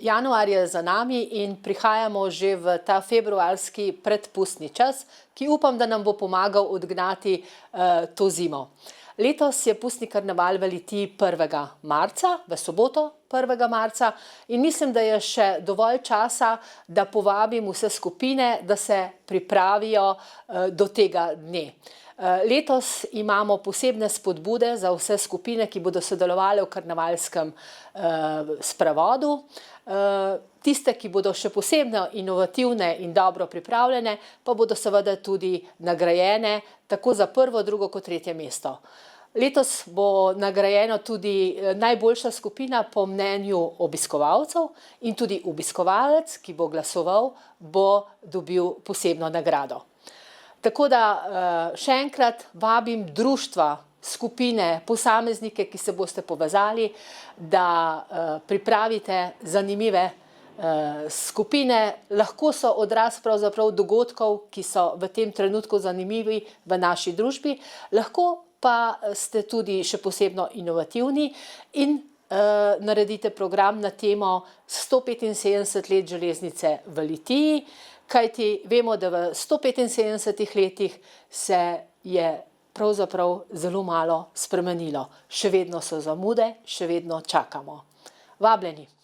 Januar je za nami in prihajamo že v ta februarski predpustni čas, ki upam, da nam bo pomagal odgnati to zimo. Letos je pustni karneval v Litiji 1. marca, v soboto 1. marca, in mislim, da je še dovolj časa, da povabim vse skupine, da se pripravijo do tega dne. Letos imamo posebne spodbude za vse skupine, ki bodo sodelovali v karnevalskem sprevodu. Tiste, ki bodo še posebno inovativne in dobro pripravljene, pa bodo seveda tudi nagrajene tako za prvo, drugo kot tretje mesto. Letos bo nagrajena tudi najboljša skupina po mnenju obiskovalcev in tudi obiskovalec, ki bo glasoval, bo dobil posebno nagrado. Tako da še enkrat vabim društva, skupine, posameznike, ki se boste povezali, da pripravite zanimive skupine. Lahko so odraz pravzaprav dogodkov, ki so v tem trenutku zanimivi v naši družbi, lahko pa ste tudi še posebno inovativni in naredite program na temo 175 let železnice v Litiji, kajti vemo, da v 175 letih se je pravzaprav zelo malo spremenilo. Še vedno so zamude, še vedno čakamo. Vabljeni!